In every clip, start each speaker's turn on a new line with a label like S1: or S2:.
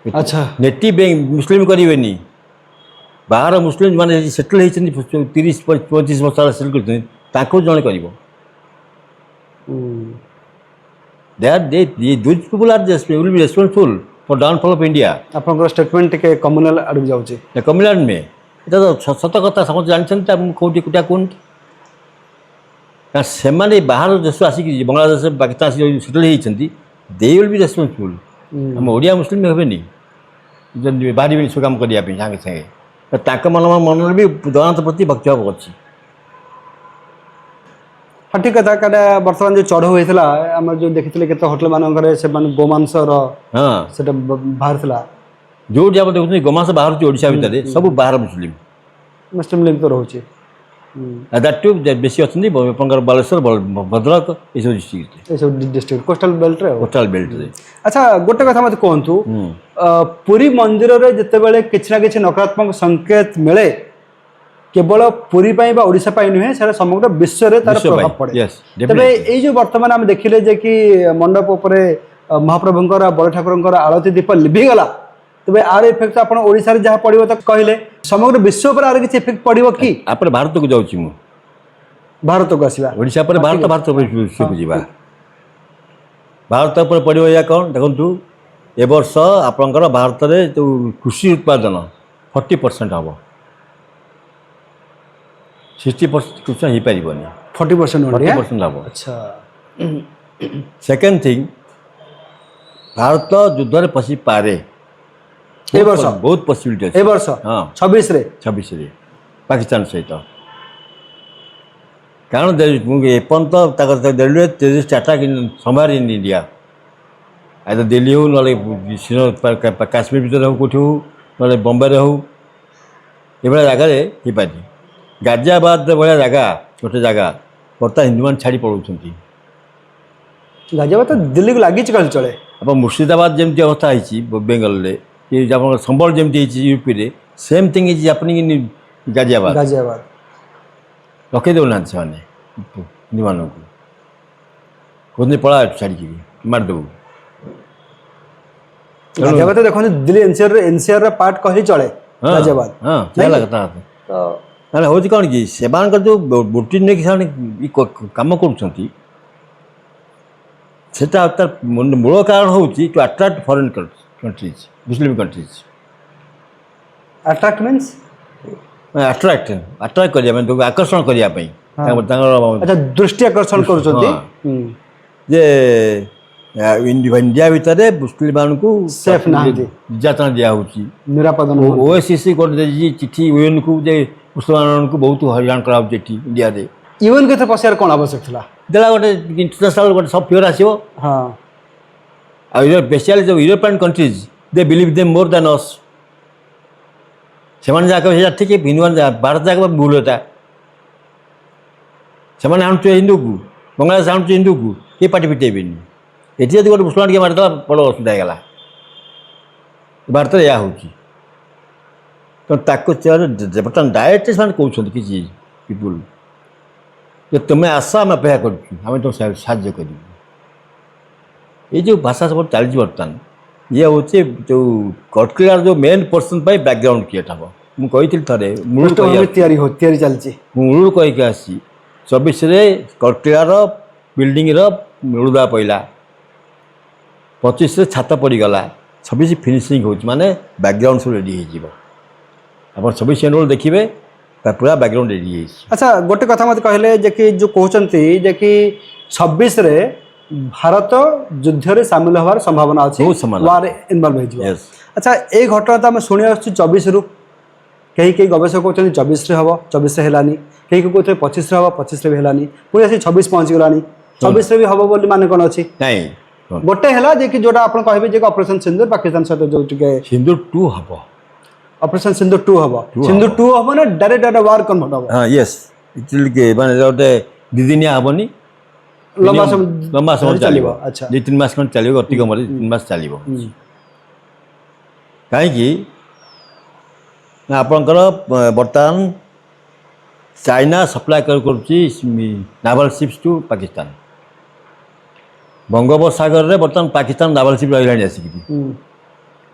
S1: अच्छा
S2: नेटिव मुस्लिम करेनि बाहर मुस्लिम माने सेटल होती 30-35 वर्ष सेटल कर जड़े कर those people are just will be responsible for downfall of India.
S1: आपनकर स्टेटमेंट टिके कम्युनल आड़ जाउची
S2: कमिलान में এটা তো সত কথা ସମସ୍ତେ ଜାଣିଛନ୍ତି ମୁଁ କେଉଁଠି କୁଟା କୁହନ୍ତି କାରଣ ସେମାନେ ବାହାର ଦେଶ ଆସିକି ବାଂଲାଦେଶ ପାକିସ୍ତାନ ଆସିକି ସେଟଲ୍ ହେଇଛନ୍ତି ଦେ ୱିଲ୍ ବି ରେସ୍ପନ୍ସିବୁଲ୍ ଆମ ଓଡ଼ିଆ ମୁସଲିମ ହେବେନି ଯଦି ବାହାରିବେନି ସବୁ କାମ କରିବା ପାଇଁ ସାଙ୍ଗେ ସାଙ୍ଗେ ତାଙ୍କ ମନରେ ବି ଜଗନ୍ନାଥ ପ୍ରତି ଭକ୍ତିଭାବ ଅଛି।
S1: हाँ ठीक कथा काटा बर्तमान जो चढ़ऊ होता आम जो देखी केत होटेल मानक गोमांसर
S2: ହଁ
S1: से बाहर था
S2: ଯୋଉଠି ଆପଣ ଦେଖୁଛନ୍ତି ଗୋମାଂସ ବାହାରୁଛି ଓଡ଼ିଶା ଭିତରେ ସବୁ ବାହାର ମୁସଲିମ
S1: मुस्लिम लीग तो रोचे
S2: ଦ୍ୟାଟ୍ ଟୁ ବେଶୀ ଅଛନ୍ତି ଆପଣଙ୍କର ବାଲେଶ୍ୱର ଭଦ୍ରକ ଏସବୁ ଡିଷ୍ଟ୍ରିକ୍ଟରେ
S1: सब डिस्ट्रिक्ट कोस्टल बेल्ट रे
S2: କୋଷ୍ଟାଲ ବେଲ୍ଟରେ।
S1: अच्छा गोटे कथा मत कहतु पुरी मंदिर रे जितेबाला किसी ना किसी नकारात्मक संकेत मिले केवल पुरी बा ओडिशा नुहे से समग्र विश्व रे तार प्रभाव पड़े तबे ये जो वर्तमान आम देखिले जे कि मंडप उपरे महाप्रभुंकर बड़ ठाकुरंकर आरती दीप लिभिगला तबे आर इफेक्ट आपण ओडिशा रे जहा पड़िबो त कहले समग्र विश्व पर आर किछि इफेक्ट पड़िबो कि
S2: आपरे भारत को जाउची मु
S1: भारत को आसीबा
S2: ओडिशा पर भारत विश्व को जीवा भारत पर पड़िबो या कोन देखंतु ए वर्ष आपनकर भारत रे जो कृषि उत्पादन 40% हबो 60% कृषि ही पारिबोनी
S1: 40%
S2: 40% हबो।
S1: अच्छा
S2: सेकेंड थिंग भारत युद्ध रे पसी पारे
S1: ए वर्ष
S2: बहुत पॉसिबिलिटी
S1: ए वर्ष
S2: हाँ
S1: 26 रे
S2: पाकिस्तान सहित कारण एपर्यंत railway terrorist attack in summer in India आइ दिल्ली हो ना काश्मीर भर हो कौटी हो ना बम्बे हो ये जगार हो पारे गाजियाबाद भाया जगह गोटे जगह बर्तमान हिंदू मैंने छाड़ी पलाउं
S1: गाजियाबाद तो दिल्ली को लगी चले
S2: आप मुर्शिदाबाद जमी अवस्था होती बेंगल ये संबल जमी यूपी रे same thing is happening in Ghaziabad
S1: Ghaziabad
S2: रखे देना से हिंदू मानू कहते पड़ा छाड़ी मारिदेव
S1: गाजियाबाद तो देखो दिल्ली एनसीआर पार्ट कही चले गाजियाबाद
S2: हाँ लगता ना हूँ कौन कि से जो बोटी नहीं कम कर मूल कारण हूँ to attract foreign countries Muslim countries
S1: attract means
S2: attract करने आकर्षण करने
S1: अच्छा दृष्टि आकर्षण कर इंडिया भितर मुस्लिम मान को
S2: सेफ निर्यातना दिखाई
S1: निरापद
S2: ओएससीसी कर चिठी यूएन को मुसलमान को बहुत हईराण कराऊँ इंडिया रे
S1: यूएन के पशियार कौन आवश्यक था
S2: देला गोटे इंटरनेशनल गोटे सब फ्योर आसो
S1: हाँ
S2: स्पेशली जो European countries they believe them more than us से ठीक है भारत जाक भूल होता से हिंदू को बांग्लादेश आणुचे हिंदू को किए पार्टी फिटेबेनि ये जब गोटे मुसलमान के मारिदेला बड़ असुविधा होगा भारत में यह तो बर्तमान डायरेक्ट से कहते किसी पीपुल कि तुम्हें आस आम अपेक्षा करें तुम साहय कर जो भाषा सब चली बर्तमान ये हूँ जो कटकिलार जो मेन पर्सन बैकग्राउंड क्रिएट हम मुझे थे मूल कहीकि आसी 24 कटकिलार बिल्डिंग मूलदा पड़ा 25 छात पड़गला 26 फिनिशिंग हो माने बैकग्राउंड सब रेडी हो आप 26 एनुअल देखिए पूरा बैकग्राउंड रेडी है।
S1: अच्छा गोटे कथा मत कहले जे कि जो कहते जे कि 26 रे भारत युद्ध रे शामिल होवार संभावना अछि वार इन्वॉल्व हो जिवो। अच्छा ए घटना तो हम सुनि आछि 24 रु कई गवेषक कहते 24 रे हबो 24 रे हेलानी कई कहते 25 रे हबो 25 रे भी हेलानी पुणी आसी 26 पहुंच गलानी 26 रे भी हबो बोली माने कोन अछि
S2: नहीं
S1: गोटे हला जे कि जोटा आपण कहबे जे ऑपरेशन सिंदूर पाकिस्तान सहित जो टिके
S2: सिंदूर 2 हबो
S1: ऑपरेशन सिंदूर 2 हबो सिंदूर 2 हबो ना डायरेक्ट वार कन्वर्ट हबो।
S2: हां यस इतिल के माने जोटे दिदिनिया हबोनी लंबा समय चलिबो। अच्छा 2-3 मास खन चलिबो अति कम 3 मास चलिबो काहे कि आपनकर बर्तमान चाइना सप्लाई करुच्ची नावल शिप्स टू पाकिस्तान बंगोपसागर रे बर्तमान पाकिस्तान नावल शिप रही आसिक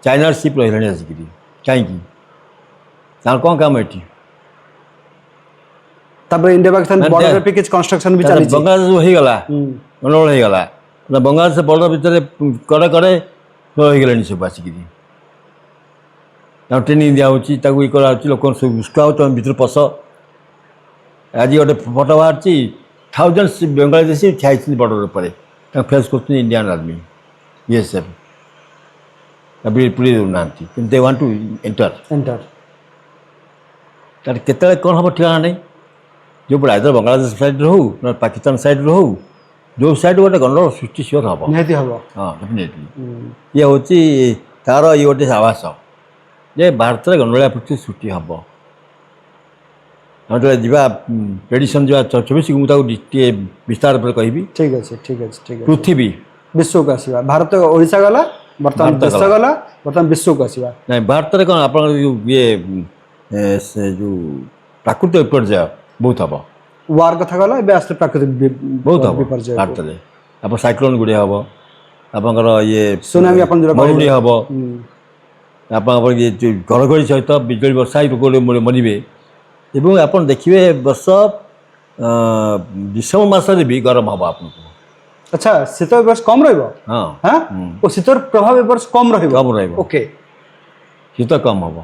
S2: ଚାଇନାର ସିପ୍ ରହିଲାଣି ଆସିକିରି କାହିଁକି ତାଙ୍କର କ'ଣ କାମ ଏଠି
S1: ତାପରେ ଇଣ୍ଡିଆ ପାକିସ୍ତାନ ବର୍ଡରରେ ବି କିଛି କନଷ୍ଟ୍ରକ୍ସନ ବି ଚାଲିଛି।
S2: ବଙ୍ଗଳାଦେଶ ହେଇଗଲା ଗଣ୍ଡଗୋଳ ହେଇଗଲା ବଙ୍ଗଳାଦେଶ ବର୍ଡର ଭିତରେ କଡ଼େ କଡ଼େ ହେଇଗଲାଣି ସବୁ ଆସିକିରି ତାଙ୍କୁ ଟ୍ରେନିଂ ଦିଆହେଉଛି ତାକୁ ଇଏ କରାହେଉଛି ଲୋକଙ୍କୁ ସବୁ ଉସ୍କା ହେଉଛି ତମେ ଭିତରୁ ପଶ ଆଜି ଗୋଟେ ଫଟୋ ବାହାରିଛି ଥାଉଜେଣ୍ଡ ବେଙ୍ଗଳାଦେଶୀ ଠିଆ ହେଇଛନ୍ତି ବର୍ଡର ଉପରେ ତାଙ୍କୁ ଫେସ୍ କରୁଛନ୍ତି ଇଣ୍ଡିଆନ୍ ଆର୍ମି BSF ପୁରେଇ ଦେଉନାହାନ୍ତି କିନ୍ତୁ ଦେ ୱାଣ୍ଟ ଟୁ ଏଣ୍ଟର ତାର କେତେବେଳେ କ'ଣ ହେବ ଠିକଣା ନାହିଁ ଯେଉଁପଟେ ଆଇଦର ବାଂଲାଦେଶ ସାଇଡ଼୍ରେ ହେଉ ନା ପାକିସ୍ତାନ ସାଇଡ଼୍ରେ ହେଉ ଯେଉଁ ସାଇଡ଼୍ ଗୋଟେ ଗଣ୍ଡଗୋଳ ସୃଷ୍ଟି ସିଓର ହେବ
S1: ନିହାତି ହେବ।
S2: ହଁ ଡେଫିନେଟଲି ଇଏ ହେଉଛି ତା'ର ଇଏ ଗୋଟେ ଆଭାସ ଯେ ଭାରତରେ ଗଣ୍ଡଗୋଳିଆ ପରିସ୍ଥିତି ସୃଷ୍ଟି ହେବ। ଆମେ ଯେତେବେଳେ ଯିବା ପ୍ରେଡ଼ିସନ୍ ଯିବା 24 ମୁଁ ତାକୁ ଟିକେ ବିସ୍ତାର ଉପରେ କହିବି।
S1: ଠିକ୍ ଅଛି ଠିକ୍ ଅଛି ଠିକ୍ ଅଛି।
S2: ପୃଥିବୀ
S1: ବିଶ୍ୱକୁ ଆସିବା ଭାରତ ଓଡ଼ିଶା ଗଲା ବର୍ତ୍ତମାନ ଦେଶ ଗଲା ବର୍ତ୍ତମାନ ବିଶ୍ୱକୁ ଆସିବା।
S2: ନାଇଁ ଭାରତରେ କ'ଣ ଆପଣଙ୍କର ଯେଉଁ ଇଏ ସେ ଯେଉଁ ପ୍ରାକୃତିକ ବିପର୍ଯ୍ୟୟ ବହୁତ ହେବ
S1: ୱାର୍ କଥା ଗଲା ଏବେ ଆସିଲେ ପ୍ରାକୃତିକ
S2: ବହୁତ ହେବ ଭାରତରେ ଆପଣ ସାଇକ୍ଲୋନ୍ ଗୁଡ଼ିଏ ହେବ ଆପଣଙ୍କର ଇଏ
S1: ସୁନାମି ଆପଣ
S2: ମରୁଡ଼ି ହେବ ଆପଣଙ୍କର ଇଏ ଘଡ଼ଘଡ଼ି ସହିତ ବିଜୁଳି ବର୍ଷା ମରିବେ ଏବଂ ଆପଣ ଦେଖିବେ ବର୍ଷ ଡିସେମ୍ବର ମାସରେ ବି ଗରମ ହେବ ଆପଣଙ୍କୁ।
S1: ଆଚ୍ଛା ଶୀତ ଏ ବର୍ଷ କମ୍ ରହିବ
S2: ହଁ
S1: ହଁ ଓ ଶୀତର ପ୍ରଭାବ ଏ ବର୍ଷ କମ୍ ରହିବ ଓକେ
S2: ଶୀତ କମ୍ ହେବ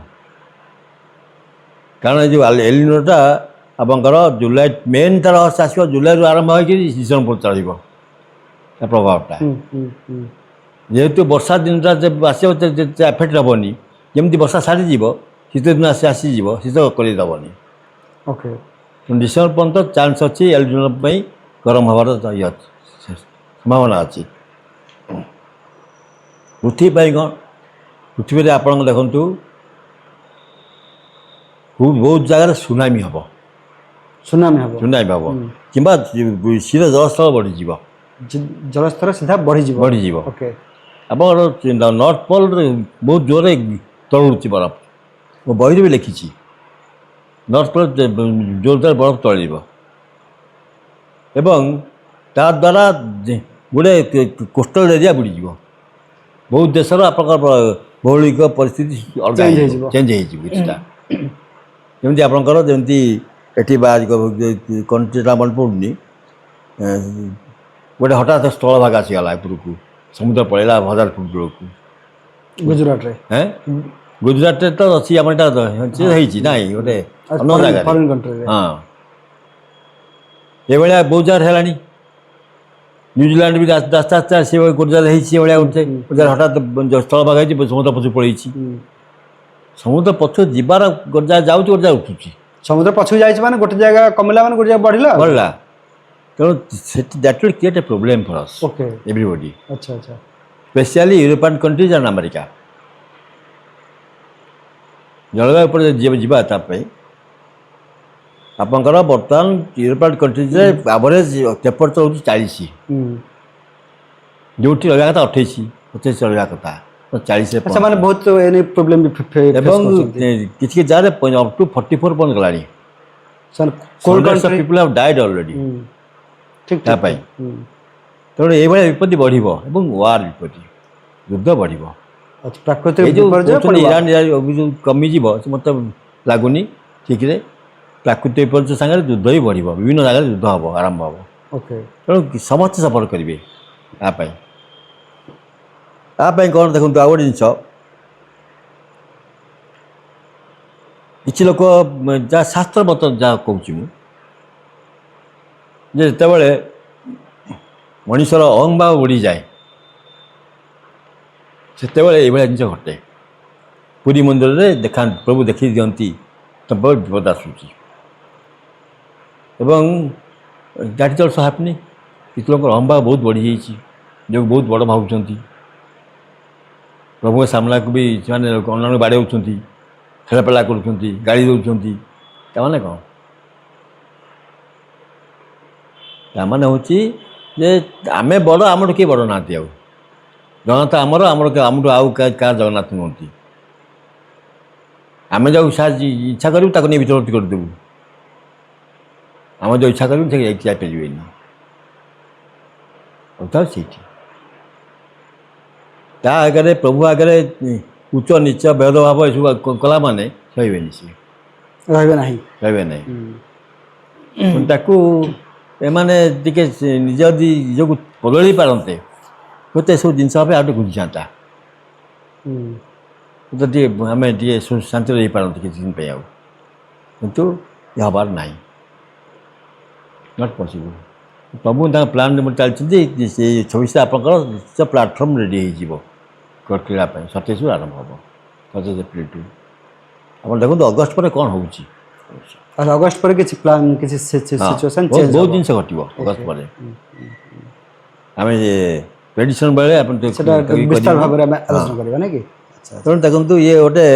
S2: କାରଣ ଏ ଯେଉଁ ଏଲିନୋଟା ଆପଣଙ୍କର ଜୁଲାଇ ମେନ୍ ତାର ଆସିବ ଜୁଲାଇରୁ ଆରମ୍ଭ ହୋଇକି ଡିସେମ୍ବର ଚଳିବ ତା ପ୍ରଭାବଟା ଯେହେତୁ ବର୍ଷା ଦିନଟା ଆସିବ ଏଫେକ୍ଟ ହେବନି ଯେମିତି ବର୍ଷା ଛାଡ଼ିଯିବ ଶୀତ ଦିନ ଆସିଯିବ ଶୀତ କରିଦେବନି
S1: ଓକେ
S2: ଡିସେମ୍ବର ପର୍ଯ୍ୟନ୍ତ ଚାନ୍ସ ଅଛି ଏଲିନୋ ପାଇଁ ଗରମ ହେବାର ଇଏ ଅଛି ସମ୍ଭାବନା ଅଛି। ପୃଥିବୀ ପାଇଁ କ'ଣ ପୃଥିବୀରେ ଆପଣଙ୍କ ଦେଖନ୍ତୁ ବହୁତ ଜାଗାରେ ସୁନାମି ହେବ କିମ୍ବା ସିଧା ଜଳସ୍ତର ବଢ଼ିଯିବ
S1: ଜଳସ୍ତର ସିଧା ବଢ଼ିଯିବ ଓକେ
S2: ଆପଣଙ୍କର ନର୍ଥ ପୋଲରେ ବହୁତ ଜୋରରେ ତଳୁଛି ବରଫ ମୁଁ ବହିରେ ବି ଲେଖିଛି ନର୍ଥ ପୋଲ ଜୋରଦାର ବରଫ ତଳିଯିବ ଏବଂ ତାଦ୍ୱାରା ଗୋଟେ କୋଷ୍ଟାଲ ଏରିଆ ବୁଡ଼ିଯିବ ବହୁତ ଦେଶର ଆପଣଙ୍କର ଭୌଗୋଳିକ ପରିସ୍ଥିତି ଅଲଗା ଚେଞ୍ଜ ହେଇଯିବ କିଛିଟା ଯେମିତି ଆପଣଙ୍କର ଯେମିତି ଏଠି କଣ୍ଟ୍ରିଟା ମନେ ପଡ଼ୁନି ଗୋଟେ ହଠାତ୍ ସ୍ଥଳଭାଗ ଆସିଗଲା ଉପରକୁ ସମୁଦ୍ର ପଳେଇଲା 1000 ଫୁଟ ଦୂରକୁ
S1: ଗୁଜରାଟରେ
S2: ଗୁଜରାଟରେ ତ ଅଛି ଆମର ଏଇଟା ହେଇଛି ନାଇଁ ଗୋଟେ ଅନ୍ୟ ଜାଗାରେ ହଁ ଏଭଳିଆ ବହୁତ ଜାଗାରେ ହେଲାଣି ନ୍ୟୁଜିଲାଣ୍ଡ ବି ଆସ୍ତେ ଆସ୍ତେ ସେ ଗୁଜରାଟ ହେଇଛି ଏଭଳିଆ ଗୋଟେ ହଠାତ୍ ସ୍ଥଳଭାଗ ହେଇଛି ସମୁଦ୍ର ପଛକୁ ପଳେଇଛି ସମୁଦ୍ର ପଛକୁ ଯିବାର ଗୋଟେ ଜାଗା ଯାଉଛି ଗୋଟେ ଜାଗା ଉଠୁଛି
S1: ସମୁଦ୍ର ପଛକୁ ଯାଇଛି ମାନେ ଗୋଟେ ଜାଗା କମିଲା ମାନେ ଗୋଟେ ଜାଗା ବଢ଼ିଲା
S2: ତେଣୁ ସେଠି that will create a problem for us everybody
S1: ଆଚ୍ଛା ଆଚ୍ଛା
S2: specially European countries and America ଜଳବାୟୁ ଉପରେ ଯିବା ତା ପାଇଁ ଆପଣଙ୍କର ବର୍ତ୍ତମାନ ୟୁରୋପିଆନ୍ କଣ୍ଟ୍ରିଜରେ ଆଭରେଜ୍ ଟେମ୍ପରେଚର୍ ହେଉଛି 40 ଯେଉଁଠି ରହିବା କଥା 28-29 ରହିବା କଥା 40
S1: ସେମାନେ ବହୁତ ପ୍ରୋବ୍ଲେମ୍
S2: ଏବଂ କିଛି ଜାଗାରେ ଅପ୍ ଟୁ 44 ପର୍ଯ୍ୟନ୍ତ ଗଲାଣି ପିପୁଲ୍ ହାଭ୍ ଡାଏଡ୍ ଅଲରେଡ଼ି ତା ପାଇଁ ତେଣୁ ଏଇଭଳିଆ ବିପତ୍ତି ବଢ଼ିବ ଏବଂ ୱାର୍ ବିପତ୍ତି ଯୁଦ୍ଧ ବଢ଼ିବ ଇରାନ ଅଭିଯୋଗ କମିଯିବ ସେ ମୋତେ ଲାଗୁନି ଠିକ୍ରେ ପ୍ରାକୃତିକ ବିପର୍ଯ୍ୟୟ ସାଙ୍ଗରେ ଯୁଦ୍ଧ ହିଁ ବଢ଼ିବ ବିଭିନ୍ନ ଜାଗାରେ ଯୁଦ୍ଧ ହେବ ଆରମ୍ଭ ହେବ ତେଣୁ ସମସ୍ତେ ସପୋର୍ଟ କରିବେ ତା ପାଇଁ କ'ଣ ଦେଖନ୍ତୁ ଆଉ ଗୋଟେ ଜିନିଷ କିଛି ଲୋକ ଯାହା ଶାସ୍ତ୍ର ମତ ଯାହା କହୁଛି ମୁଁ ଯେ ଯେତେବେଳେ ମଣିଷର ଅହଂଭାବ ବଢ଼ିଯାଏ ସେତେବେଳେ ଏଇଭଳିଆ ଜିନିଷ ଘଟେ ପୁରୀ ମନ୍ଦିରରେ ପ୍ରଭୁ ଦେଖେଇ ଦିଅନ୍ତି ବହୁତ ବିପଦ ଆସୁଛି ଏବଂ ଦ୍ୟାଟ୍ ଇଜ୍ ଅଲ୍ସୋ ହ୍ୟାପନିଂ କିଛି ଲୋକଙ୍କର ଅହଂଭାବ ବହୁତ ବଢ଼ିଯାଇଛି ଯେଉଁ ବହୁତ ବଡ଼ ଭାବୁଛନ୍ତି ପ୍ରଭୁଙ୍କ ସାମ୍ନାକୁ ବି ସେମାନେ ଅନ୍ୟମାନଙ୍କୁ ବାଡ଼େଉଛନ୍ତି ଖେଳପେଲା କରୁଛନ୍ତି ଗାଳି ଦେଉଛନ୍ତି ତାମାନେ କ'ଣ ତାମାନେ ହେଉଛି ଯେ ଆମେ ବଡ଼ ଆମଠୁ କିଏ ବଡ଼ ନାହାନ୍ତି ଆଉ ଜଗନ୍ନାଥ ଆମଠୁ ଆଉ କାହାର ଜଗନ୍ନାଥ ନୁହନ୍ତି ଆମେ ଯେଉଁ ଇଚ୍ଛା କରିବୁ ତାକୁ ନେଇ ଭିତରବର୍ତ୍ତୀ କରିଦେବୁ ଆମେ ଯେଉଁ ଇଚ୍ଛା କରିବୁ ସେ ଯାଇପାରିବେନି କଥା ସେଇଠି ତା ଆଗରେ ପ୍ରଭୁ ଆଗରେ ଉଚ୍ଚ ନିଚ ଭେଦଭାବ ଏସବୁ କଲା ମାନେ ରହିବେନି ସିଏ
S1: ରହିବେ ନାହିଁ।
S2: ରହିବେ ନାହିଁ। ପୁଣି ତାକୁ ଏମାନେ ଟିକେ ନିଜ ଯଦି ନିଜକୁ ବଦଳେଇ ପାରନ୍ତେ ହୁଏତ ଏସବୁ ଜିନିଷ ଭାବେ ଆଉ ଟିକେ ବୁଝିଯାଆନ୍ତା। ଯଦି ଆମେ ଟିକେ ଶାନ୍ତିରେ ରହିପାରନ୍ତି କିଛି ଦିନ ପାଇଁ ଆଉ, କିନ୍ତୁ ଏ ହେବାର ନାହିଁ, ନଟ୍ ପସିବୁଲ୍। ପ୍ରଭୁ ତାଙ୍କ ପ୍ଲାନ୍ ଚାଲିଛନ୍ତି ସେ 26 ଆପଣଙ୍କର ନିଶ୍ଚିତ ପ୍ଲାଟଫର୍ମ ରେଡ଼ି ହେଇଯିବ କ୍ରୀଡ଼ା ପାଇଁ। 27ରୁ ଆରମ୍ଭ ହେବ, 27 ଏପ୍ରିଲଠୁ। ଆପଣ ଦେଖନ୍ତୁ ଅଗଷ୍ଟ ପରେ କ'ଣ ହେଉଛି।
S1: ଅଗଷ୍ଟ ପରେ କିଛି ପ୍ଲାନ୍ କିଛି ସିଚୁଏସନ୍
S2: ବହୁତ ବହୁତ ଜିନିଷ ଘଟିବ ଅଗଷ୍ଟ ପରେ। ଆମେ ପ୍ରେଡିକ୍ସନ୍ ବେଳେ ଆପଣ
S1: ସେଟା ବିସ୍ତାର ଭାବରେ ଆମେ ଆଲୋଚନା କରିବା ନାଇଁ କି।
S2: ତେଣୁ ଦେଖନ୍ତୁ ଇଏ ଗୋଟେ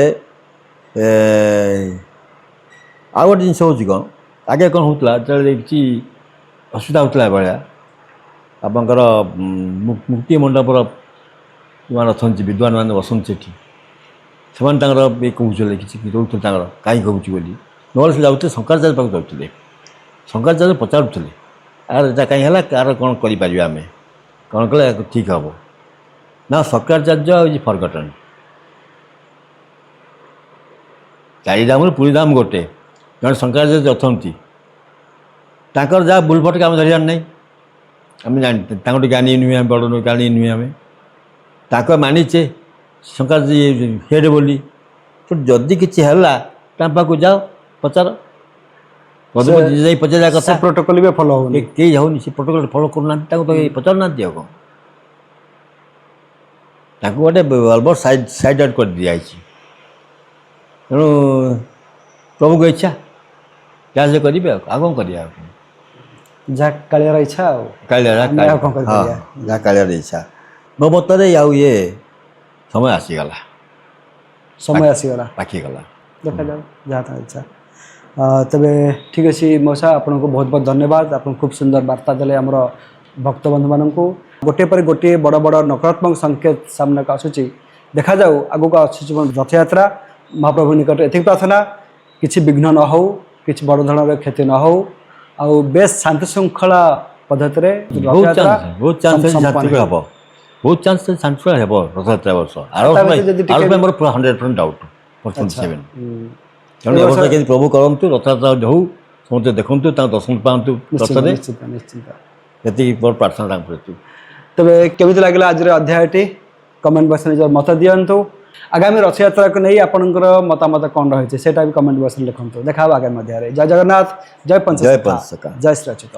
S2: ଆଉ ଗୋଟେ ଜିନିଷ ହେଉଛି କ'ଣ, ଆଗେ କ'ଣ ହେଉଥିଲା ଯେତେବେଳେ କିଛି ଅସୁବିଧା ହେଉଥିଲା ଏଭଳିଆ ଆପଣଙ୍କର ମୁକ୍ତି ମଣ୍ଡପର ଯେଉଁମାନେ ଅଛନ୍ତି ବିଦ୍ୱାନମାନେ ବସନ୍ତି ସେଠି, ସେମାନେ ତାଙ୍କର ଇଏ କହୁଥିଲେ କିଛି ରହୁଥିଲେ ତାଙ୍କର କାହିଁ କହୁଛି ବୋଲି, ନହେଲେ ସେ ଯାଉଥିଲେ ଶଙ୍କରାଚାର୍ଯ୍ୟ ପାଖକୁ ଯାଉଥିଲେ, ଶଙ୍କରାଚାର୍ଯ୍ୟ ପଚାରୁଥିଲେ ଆର ଏଇଟା କାହିଁ ହେଲା, କାହାର କ'ଣ କରିପାରିବା ଆମେ, କ'ଣ କଲେ ଠିକ୍ ହେବ ନା। ଶଙ୍କରାଚାର୍ଯ୍ୟ ଇଜ୍ ଫରଗଟନ୍। ଚାରି ଧାମରୁ ପୁରୀ ଧାମ ଗୋଟେ, ଜଣେ ଶଙ୍କରାଚାର୍ଯ୍ୟ ଅଛନ୍ତି, ତାଙ୍କର ଯାହା ଭୁଲ ଭଟକା ଆମେ ଧରିବାର ନାହିଁ। ଆମେ ତାଙ୍କଠୁ ଜ୍ଞାନୀ ନୁହେଁ, ଆମେ ବଡ଼ ନୁହେଁ, ଜ୍ଞାନୀ ନୁହେଁ ଆମେ, ତାଙ୍କ ମାନିଛେ ଶଙ୍କରାଚାର୍ଯ୍ୟ ହେଡ୍ ବୋଲି। ତ ଯଦି କିଛି ହେଲା ତାଙ୍କ ପାଖକୁ ଯାଅ ପଚାର, ଯାଇ ପଚାରିବା କଥା।
S1: ପ୍ରୋଟୋକଲ ବି ଫଲୋ ହେଉନି,
S2: କେହି ଯାଉନି, ସେ ପ୍ରୋଟୋକଲ ଫଲୋ କରୁନାହାନ୍ତି, ତାଙ୍କୁ ତ ପଚାରୁନାହାନ୍ତି ଆଉ କ'ଣ। ତାଙ୍କୁ ଗୋଟେ ଅଲବତ ସାଇଡ୍ ଆଉଟ୍ କରିଦିଆଯାଇଛି। ତେଣୁ ପ୍ରଭୁଙ୍କ ଇଚ୍ଛା ଯାହା ସେ କରିବେ ଆଉ କ'ଣ କରିବା ଆଉ।
S1: ଯାହା କାଳିଆର ଇଚ୍ଛା ଆଉ
S2: ଯାହା କାଳିଆର ଇଚ୍ଛା। ମୋ ମତରେ ଆଉ ଇଏ ସମୟ ଆସିଗଲା, ପାଖିଗଲା।
S1: ଦେଖାଯାଉ ଯାହା ତାଙ୍କ ଇଚ୍ଛା। ତେବେ ଠିକ୍ ଅଛି ମଉସା, ଆପଣଙ୍କୁ ବହୁତ ବହୁତ ଧନ୍ୟବାଦ। ଆପଣ ଖୁବ୍ ସୁନ୍ଦର ବାର୍ତ୍ତା ଦେଲେ ଆମର ଭକ୍ତବନ୍ଧୁମାନଙ୍କୁ। ଗୋଟିଏ ପରେ ଗୋଟିଏ ବଡ଼ ବଡ଼ ନକାରାତ୍ମକ ସଂକେତ ସାମ୍ନାକୁ ଆସୁଛି। ଦେଖାଯାଉ ଆଗକୁ ଆସୁଛି ରଥଯାତ୍ରା। ମହାପ୍ରଭୁ ନିକଟରେ ଏତିକି ପ୍ରାର୍ଥନା, କିଛି ବିଘ୍ନ ନ ହେଉ, କିଛି ବଡ଼ ଧରଣର କ୍ଷତି ନ ହେଉ, ଆଉ ବେଶ ଶାନ୍ତି ଶୃଙ୍ଖଳା ପଦ୍ଧତିରେ
S2: ବହୁତ ଚାନ୍ସ ଶାନ୍ତି ହେବ ରଥଯାତ୍ରା ବର୍ଷ। ଆର ମୋର ପୁରା 100% ଡାଉଟ୍, 47। ତେଣୁ ଏ ବର୍ଷ କେମିତି ପ୍ରଭୁ କରନ୍ତୁ, ରଥଯାତ୍ରା ହଉ, ସମସ୍ତେ ଦେଖନ୍ତୁ, ତାଙ୍କ ଦର୍ଶନ ପାଆନ୍ତୁ ରଥରେ, ଏତିକି ମୋର ପ୍ରାର୍ଥନା ତାଙ୍କ ପ୍ରତି।
S1: ତେବେ କେମିତି ଲାଗିଲା ଆଜିର ଅଧ୍ୟାୟଟି, କମେଣ୍ଟ ବକ୍ସରେ ନିଜର ମତ ଦିଅନ୍ତୁ। ଆଗାମୀ ରଥଯାତ୍ରାକୁ ନେଇ ଆପଣଙ୍କର ମତାମତ କ'ଣ ରହିଛି ସେଇଟା ବି କମେଣ୍ଟ ବକ୍ସରେ ଲେଖନ୍ତୁ। ଦେଖା ହେବ ଆଗାମୀ ଅଧ୍ୟାୟରେ। ଜୟ ଜଗନ୍ନାଥ, ଜୟ ପଞ୍ଚସଖା, ଜୟ ଶ୍ରୀ ଅଚ୍ୟୁତ।